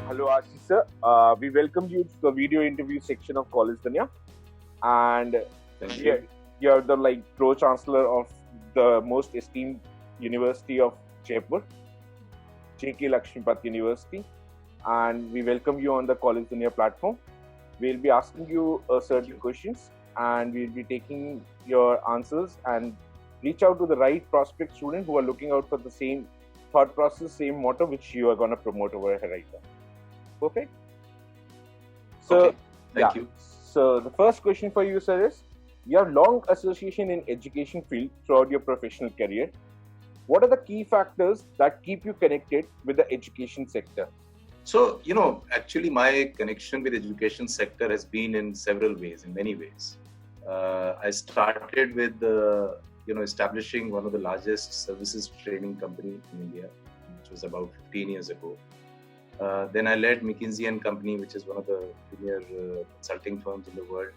Hello, Asheesh sir. We welcome you to the video interview section of Collegedunia, and Thank you're, you. you're the Pro-Chancellor of the most esteemed University of Jaipur, JK Lakshmipat University, and we welcome you on the Collegedunia platform. We'll be asking you certain questions, and we'll be taking your answers and reach out to the right prospect student who are looking out for the same thought process, same motto which you are going to promote over here right now. Perfect. So, Okay. Thank you. So the first question for you, sir, is your long association in education field throughout your professional career. What are the key factors that keep you connected with the education sector? So, actually my connection with education sector has been in several ways, in many ways. I started with, establishing one of the largest services training company in India, which was about 15 years ago. Then I led McKinsey & Company, which is one of the premier consulting firms in the world.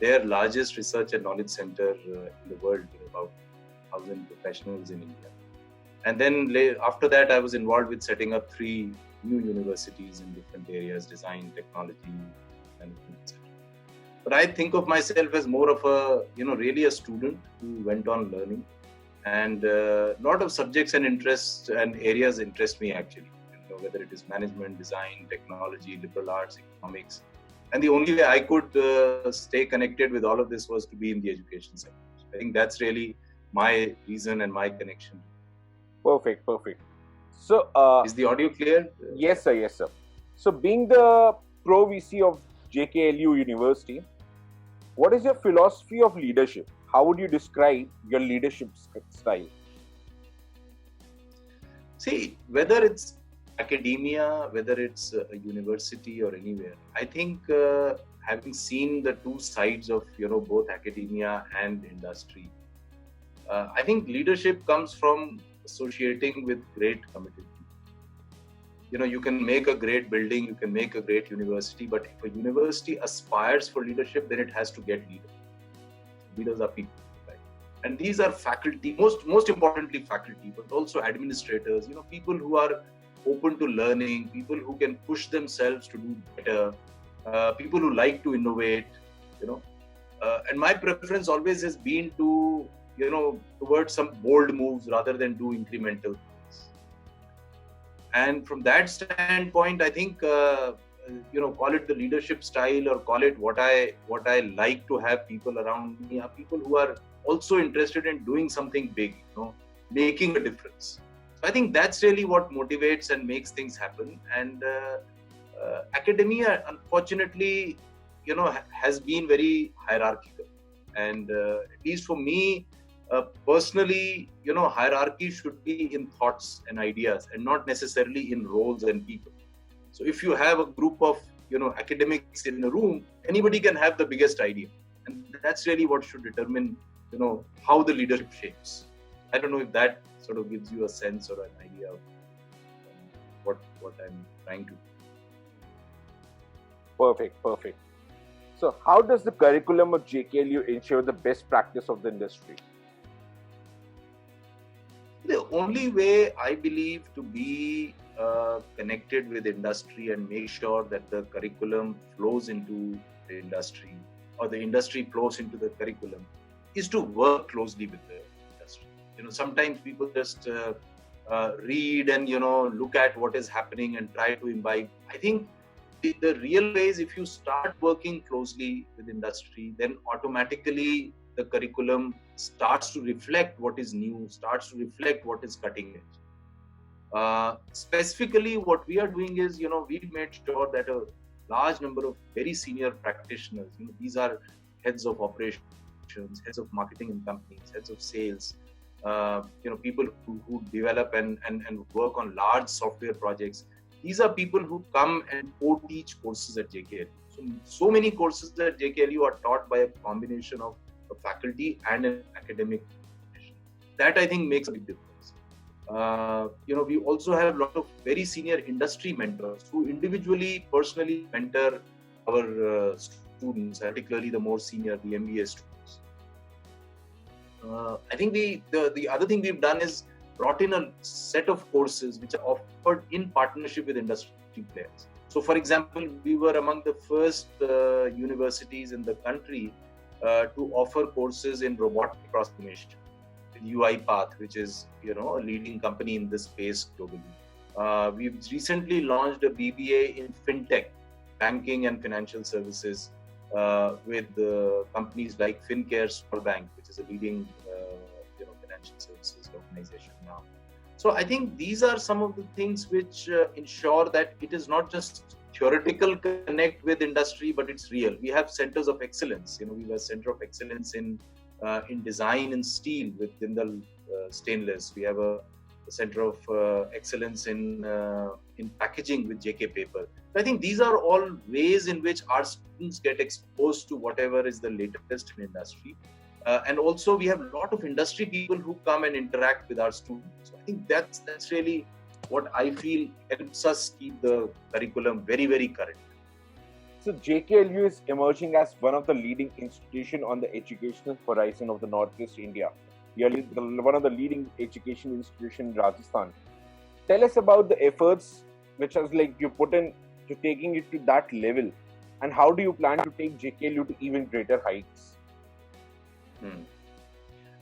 Their largest research and knowledge center in the world, with about 1,000 professionals in India. And then after that, I was involved with setting up 3 new universities in different areas: design, technology, and etc. But I think of myself as more of a, really a student who went on learning, and a lot of subjects and interests and areas interest me actually. Whether it is management, design, technology, liberal arts, economics. And the only way I could stay connected with all of this was to be in the education sector. So I think that's really my reason and my connection. Perfect. So, is the audio clear? Yes, sir. Yes, sir. So, being the Pro-VC of JKLU University, what is your philosophy of leadership? How would you describe your leadership style? See, whether it's academia, whether it's a university or anywhere, I think having seen the two sides of both academia and industry, I think leadership comes from associating with great committed people. You can make a great building, you can make a great university, but if a university aspires for leadership, then it has to get leaders. Leaders are people, right? And these are faculty, most importantly faculty, but also administrators, people who are open to learning, people who can push themselves to do better, people who like to innovate, and my preference always has been to, towards some bold moves rather than do incremental things. And from that standpoint, I think, call it the leadership style or call it what I like to have people around me are people who are also interested in doing something big, making a difference. I think that's really what motivates and makes things happen. And academia, unfortunately, has been very hierarchical. And at least for me, personally, hierarchy should be in thoughts and ideas and not necessarily in roles and people. So if you have a group of, academics in a room, anybody can have the biggest idea. And that's really what should determine, how the leadership shapes. I don't know if that sort of gives you a sense or an idea of what I'm trying to do. Perfect. So, how does the curriculum of JKLU ensure the best practice of the industry? The only way I believe to be connected with industry and make sure that the curriculum flows into the industry or the industry flows into the curriculum is to work closely with the industry. Sometimes people just read and, look at what is happening and try to imbibe. I think the real way is if you start working closely with industry, then automatically the curriculum starts to reflect what is new, starts to reflect what is cutting edge. Specifically, what we are doing is, we've made sure that a large number of very senior practitioners, these are heads of operations, heads of marketing in companies, heads of sales, people who develop and work on large software projects. These are people who come and co-teach courses at JKLU. So many courses at JKLU are taught by a combination of a faculty and an academic profession. That I think makes a big difference. We also have a lot of very senior industry mentors who individually, personally mentor our students, particularly the more senior, the MBA students. I think the other thing we've done is brought in a set of courses which are offered in partnership with industry. industry players. So, for example, we were among the first universities in the country to offer courses in robotic process automation with UiPath, which is a leading company in this space globally. We've recently launched a BBA in fintech, banking and financial services, with companies like FinCare Small Bank, which is a leading financial services organization now. So I think these are some of the things which ensure that it is not just theoretical connect with industry, but it's real. We have centers of excellence. We have a center of excellence in design in steel with Jindal Stainless. We have a center of excellence in packaging with JK Paper. So I think these are all ways in which our students get exposed to whatever is the latest in industry. And also we have a lot of industry people who come and interact with our students. So I think that's really what I feel helps us keep the curriculum very, very current. So JKLU is emerging as one of the leading institutions on the educational horizon of the Northeast India. You are one of the leading education institutions in Rajasthan. Tell us about the efforts which has you put in to taking it to that level, and how do you plan to take JKLU to even greater heights?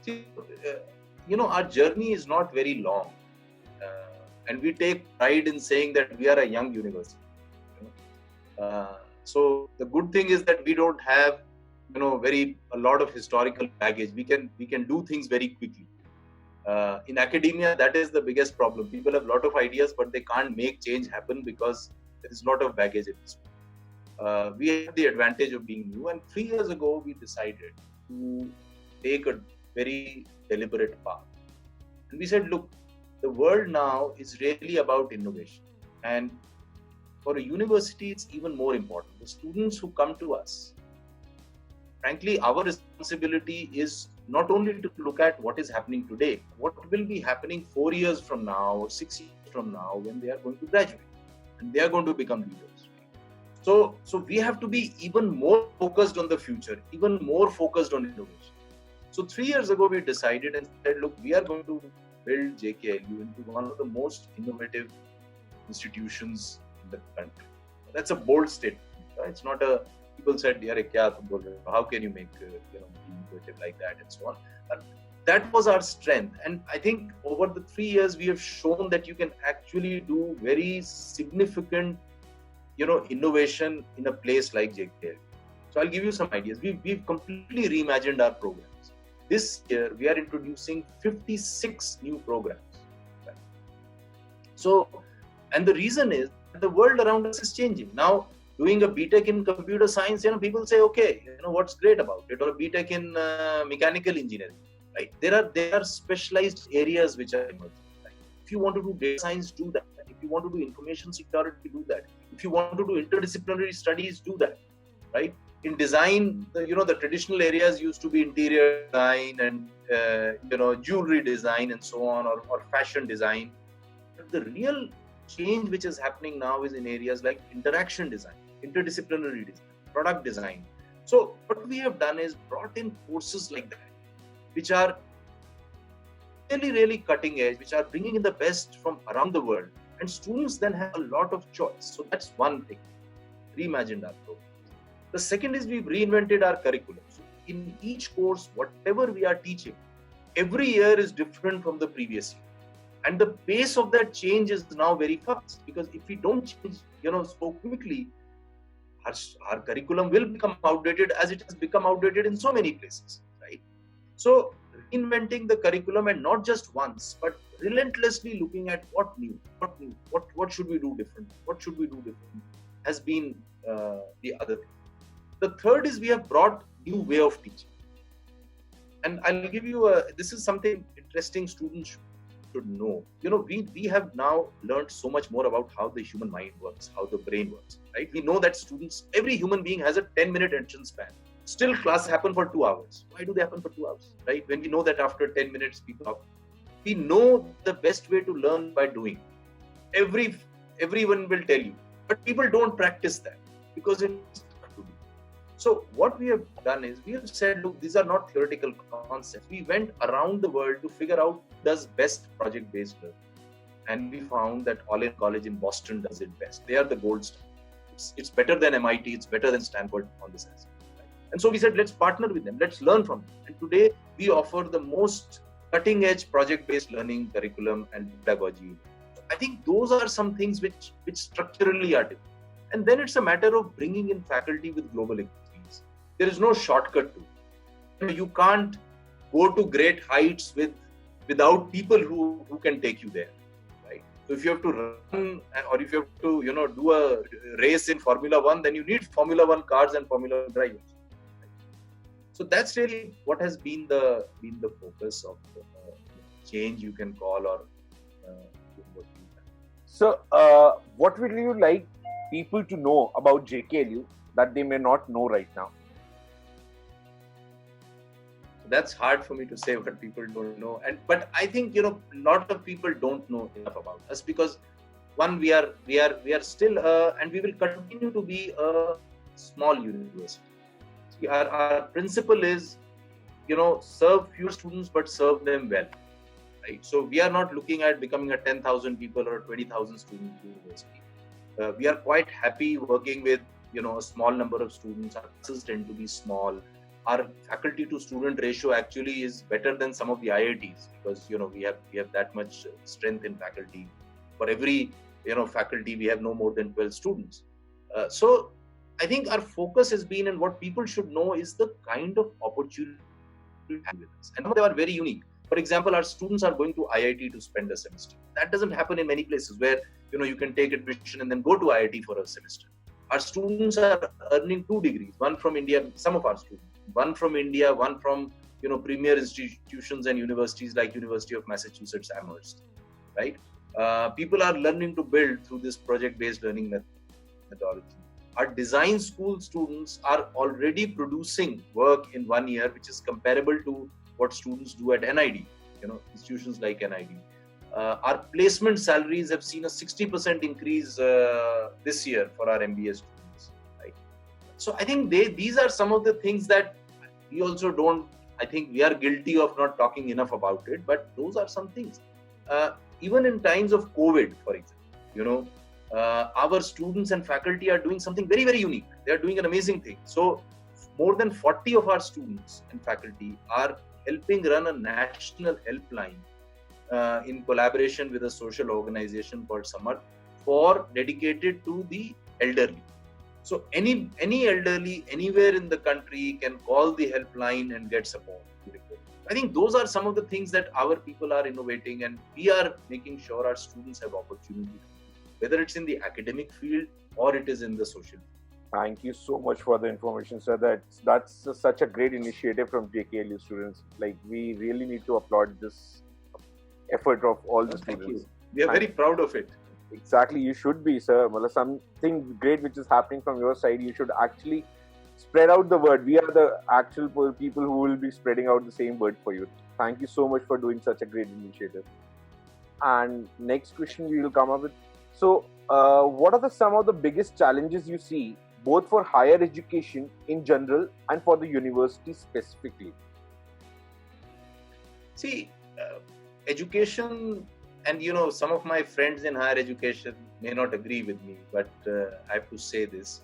See, our journey is not very long, and we take pride in saying that we are a young university. So the good thing is that we don't have, a lot of historical baggage. We can do things very quickly. In academia, that is the biggest problem. People have a lot of ideas, but they can't make change happen because there is a lot of baggage in this. We have the advantage of being new, and 3 years ago we decided to take a very deliberate path. And we said, look, the world now is really about innovation. And for a university, it's even more important. The students who come to us, frankly, our responsibility is not only to look at what is happening today, what will be happening 4 years from now or 6 years from now when they are going to graduate and they are going to become leaders. So we have to be even more focused on the future, even more focused on innovation. So 3 years ago, we decided and said, look, we are going to build JKLU into one of the most innovative institutions in the country. That's a bold statement. It's not people said, how can you make innovative like that and so on. But that was our strength. And I think over the 3 years, we have shown that you can actually do very significant innovation in a place like JKLU. So I'll give you some ideas. We've completely reimagined our programs. This year, we are introducing 56 new programs. Right? So, and the reason is that the world around us is changing. Now, doing a BTech in computer science, people say, okay, what's great about it? Or a BTech in mechanical engineering, right? There are specialized areas which are emerging. Right? If you want to do data science, do that. If you want to do information security, do that. If you want to do interdisciplinary studies, do that, right? In design, the traditional areas used to be interior design and jewelry design and so on, or fashion design. But the real change which is happening now is in areas like interaction design, interdisciplinary design, product design. So what we have done is brought in courses like that, which are really, really cutting edge, which are bringing in the best from around the world. And students then have a lot of choice. So that's one thing. Reimagined our program. The second is we've reinvented our curriculum. So in each course, whatever we are teaching, every year is different from the previous year. And the pace of that change is now very fast, because if we don't change, so quickly, our curriculum will become outdated, as it has become outdated in so many places, right? So reinventing the curriculum, and not just once, but relentlessly looking at what should we do different, has been the other thing. The third is we have brought new way of teaching. And I'll give you this is something interesting students should know. We have now learned so much more about how the human mind works, how the brain works, right? We know that every human being has a 10-minute attention span. Still, class happen for 2 hours. Why do they happen for 2 hours, right? When we know that after 10 minutes, we know the best way to learn by doing. Everyone will tell you, but people don't practice that because it's hard to do. So what we have done is we have said, look, these are not theoretical concepts. We went around the world to figure out who does best project-based learning. and we found that All-in College in Boston does it best. They are the gold standard. It's better than MIT, it's better than Stanford on this aspect. Right? And so we said, let's partner with them, let's learn from them. And today we offer the most cutting-edge project-based learning curriculum and pedagogy. I think those are some things which structurally are different. And then it's a matter of bringing in faculty with global expertise. There is no shortcut to it. You can't go to great heights without people who can take you there. Right? So if you have to run, or if you have to do a race in Formula 1, then you need Formula 1 cars and Formula 1 drivers. Right? So that's really what has been the focus of change, you can call, or So, what would you like people to know about JKLU that they may not know right now? That's hard for me to say what people don't know. But I think a lot of people don't know enough about us, because one, we are still and we will continue to be a small university. Our principle is serve fewer students but serve them well. Right? So we are not looking at becoming a 10,000 people or a 20,000 student university. We are quite happy working with a small number of students. Our classes tend to be small. Our faculty to student ratio actually is better than some of the IITs, because we have that much strength in faculty. For every faculty we have no more than 12 students. So I think our focus has been, and what people should know is the kind of opportunity we have with us, and some of them are very unique. For example, our students are going to IIT to spend a semester. That doesn't happen in many places where you can take admission and then go to IIT for a semester. Our students are earning 2 degrees, one from India, some of our students, one from India, one from premier institutions and universities like University of Massachusetts Amherst, right? People are learning to build through this project-based learning methodology. Our design school students are already producing work in 1 year, which is comparable to what students do at NID, institutions like NID. Our placement salaries have seen a 60% increase this year for our MBA students. Right? So I think these are some of the things that we also don't, I think we are guilty of not talking enough about it, but those are some things. Even in times of COVID, for example, our students and faculty are doing something very, very unique. They are doing an amazing thing. So more than 40 of our students and faculty are helping run a national helpline in collaboration with a social organization called Samarth, dedicated to the elderly. So any elderly anywhere in the country can call the helpline and get support. I think those are some of the things that our people are innovating, and we are making sure our students have opportunity, whether it's in the academic field or it is in the social field. Thank you so much for the information, sir. That's such a great initiative from JKLU students. Like, we really need to applaud this effort of all the students. Thank you. We are very proud of it. Exactly, you should be, sir. Well, something great which is happening from your side, you should actually spread out the word. We are the actual people who will be spreading out the same word for you. Thank you so much for doing such a great initiative. And next question we will come up with. So, what are some of the biggest challenges you see, both for higher education in general and for the university specifically? See, education, and some of my friends in higher education may not agree with me, but I have to say this.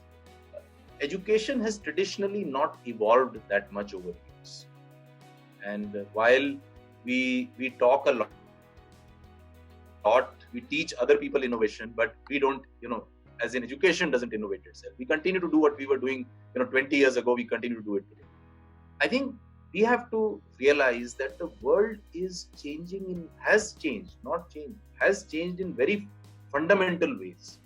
Education has traditionally not evolved that much over years. And while we talk a lot, we teach other people innovation, but we don't, as in education doesn't innovate itself. We continue to do what we were doing, 20 years ago, we continue to do it today. I think we have to realize that the world is changing has changed in very fundamental ways.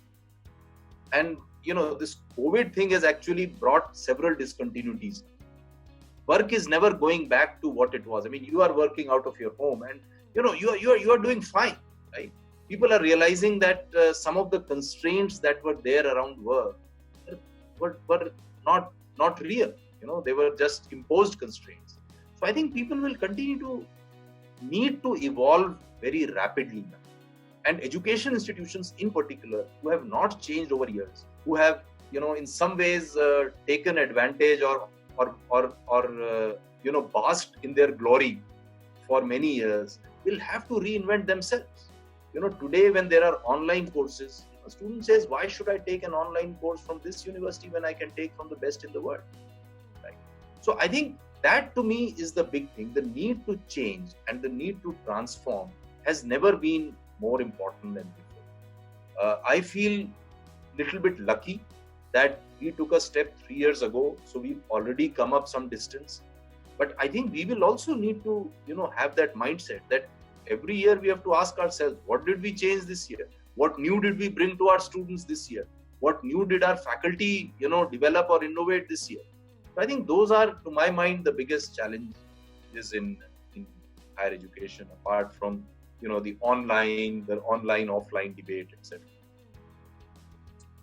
And, this COVID thing has actually brought several discontinuities. Work is never going back to what it was. I mean, you are working out of your home and, you are doing fine, right? People are realizing that some of the constraints that were there around work were not real. They were just imposed constraints. So I think people will continue to need to evolve very rapidly now. And education institutions in particular, who have not changed over years, who have, in some ways taken advantage or basked in their glory for many years, will have to reinvent themselves. Today when there are online courses, a student says, why should I take an online course from this university when I can take from the best in the world? Right? So I think that to me is the big thing. The need to change and the need to transform has never been more important than before. I feel little bit lucky that we took a step 3 years ago, so we've already come up some distance. But I think we will also need to, have that mindset that every year we have to ask ourselves, what did we change this year? What new did we bring to our students this year? What new did our faculty, develop or innovate this year? So I think those are, to my mind, the biggest challenges in higher education, apart from, the online offline debate, etc.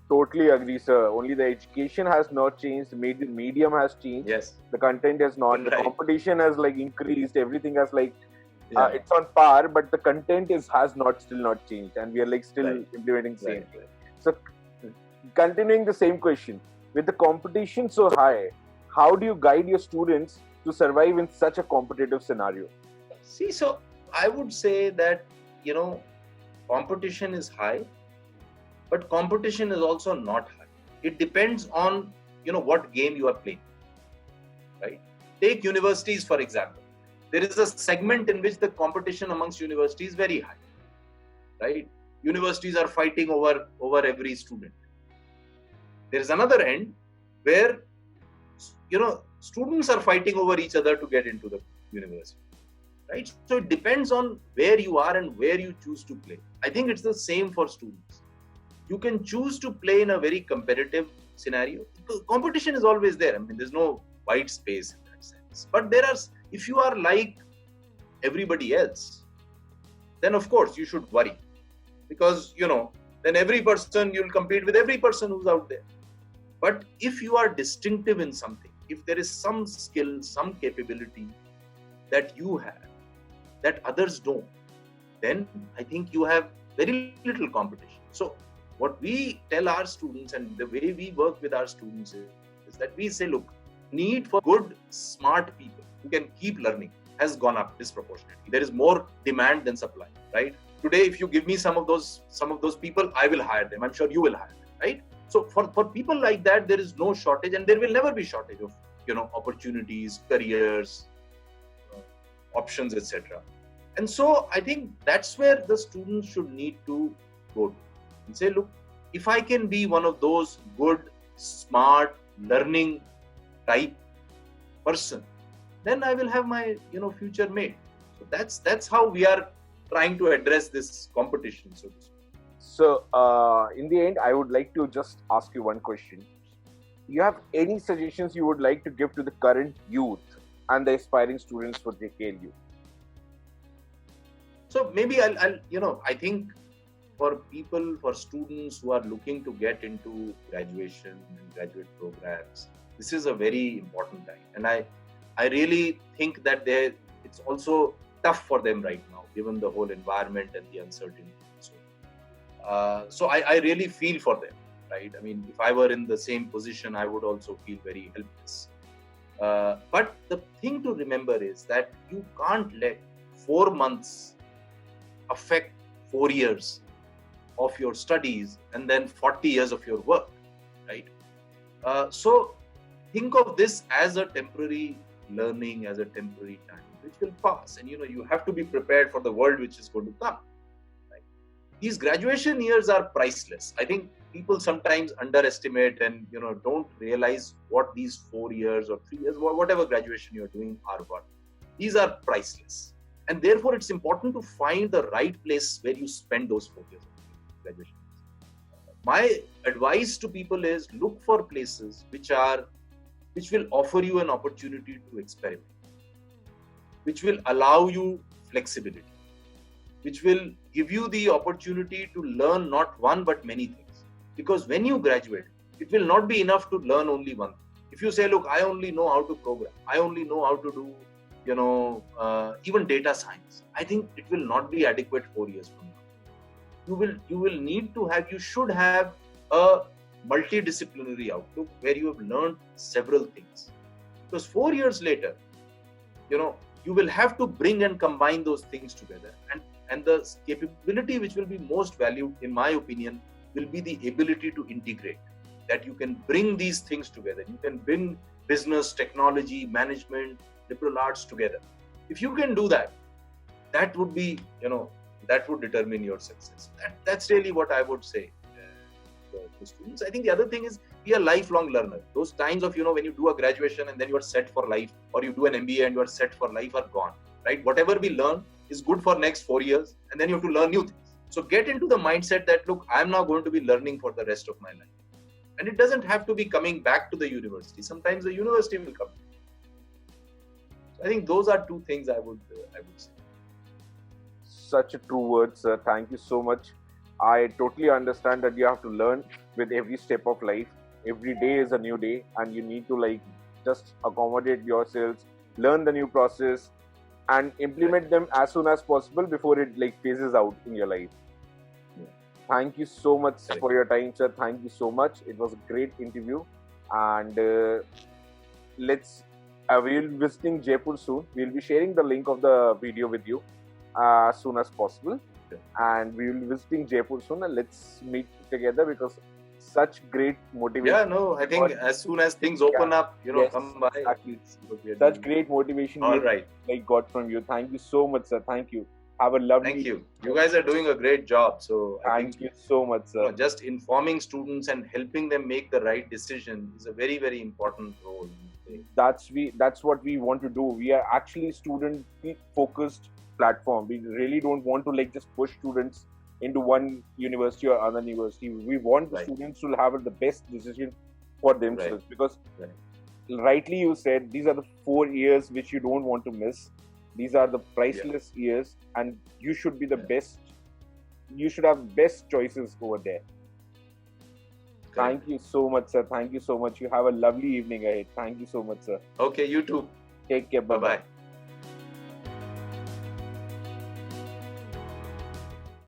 Totally agree, sir. Only the education has not changed. The medium has changed. Yes. The content has not. Right. The competition has increased. Everything has it's on par, but the content has still not changed, and we are still implementing the same. Right. So, continuing the same question, with the competition so high, how do you guide your students to survive in such a competitive scenario? See, so I would say that competition is high, but competition is also not high. It depends on what game you are playing. Right? Take universities for example. There is a segment in which the competition amongst universities is very high. Right? Universities are fighting over every student. There is another end where students are fighting over each other to get into the university. Right? So it depends on where you are and where you choose to play. I think it's the same for students. You can choose to play in a very competitive scenario. Competition is always there. I mean, there's no white space in that sense. But if you are like everybody else, then of course you should worry. Because, then every person, you'll compete with every person who's out there. But if you are distinctive in something, if there is some skill, some capability that you have, that others don't, then I think you have very little competition. So what we tell our students and the way we work with our students is that we say, look, need for good, smart people who can keep learning has gone up disproportionately. There is more demand than supply, right? Today, if you give me some of those people, I will hire them. I'm sure you will hire them, right? So for people like that, there is no shortage, and there will never be shortage of opportunities, careers, options, etc. And so I think that's where the students should need to go to and say, look, if I can be one of those good, smart, learning type person, then I will have my future made. So that's how we are trying to address this competition, so to speak. So in the end, I would like to just ask you one question. Do you have any suggestions you would like to give to the current youth and the aspiring students for JKLU? So maybe I think for students who are looking to get into graduation and graduate programs, this is a very important time. And I really think that it's also tough for them right now, given the whole environment and the uncertainty. So I really feel for them, right? I mean, if I were in the same position, I would also feel very helpless. But the thing to remember is that you can't let 4 months affect 4 years of your studies and then 40 years of your work, right? So think of this as a temporary learning, as a temporary time, which will pass. And you have to be prepared for the world which is going to come. Right? These graduation years are priceless. I think people sometimes underestimate and don't realize what these 4 years or 3 years, whatever graduation you're doing, are worth. These are priceless. And therefore, it's important to find the right place where you spend those 4 years of graduation. My advice to people is look for places which will offer you an opportunity to experiment, which will allow you flexibility, which will give you the opportunity to learn not one but many things. Because when you graduate, it will not be enough to learn only one thing. If you say, look, I only know how to program, I only know how to do even data science, I think it will not be adequate 4 years from now. You should have a multidisciplinary outlook where you have learned several things. Because 4 years later, you will have to bring and combine those things together. And And the capability which will be most valued, in my opinion, will be the ability to integrate. That you can bring these things together. You can bring business, technology, management, liberal arts together. If you can do that, that would be, that would determine your success. That's really what I would say to students. I think the other thing is, be a lifelong learner. Those times of, when you do a graduation and then you are set for life, or you do an MBA and you are set for life, are gone, right? Whatever we learn is good for next 4 years, and then you have to learn new things. So get into the mindset that, look, I'm now going to be learning for the rest of my life. And it doesn't have to be coming back to the university. Sometimes the university will come. So I think those are two things I would say. Such a true word, sir. Thank you so much. I totally understand that you have to learn with every step of life. Every day is a new day, and you need to just accommodate yourselves, learn the new process, and implement them as soon as possible before it phases out in your life. Thank you so much for your time, sir. Thank you so much. It was a great interview, and we'll be visiting Jaipur soon. We'll be sharing the link of the video with you as soon as possible, and we will be visiting Jaipur soon. And let's meet together, because such great motivation. Yeah, no, I think as soon as things open up, yes, come by. Exactly. Such great motivation. All right. Got from you. Thank you so much, sir. Thank you. Have a lovely. Thank you. You guys are doing a great job. So thank you so much, sir. Just informing students and helping them make the right decision is a very, very important role. That's what we want to do. We are actually student-focused platform. We really don't want to just push students into one university or other university. We want the students to have the best decision for themselves, because rightly you said, these are the 4 years which you don't want to miss. These are the priceless years, and you should be the best. You should have best choices over there. Thank you so much, sir. Thank you so much. You have a lovely evening ahead. Thank you so much, sir. Okay, you too. Take care. Bye-bye.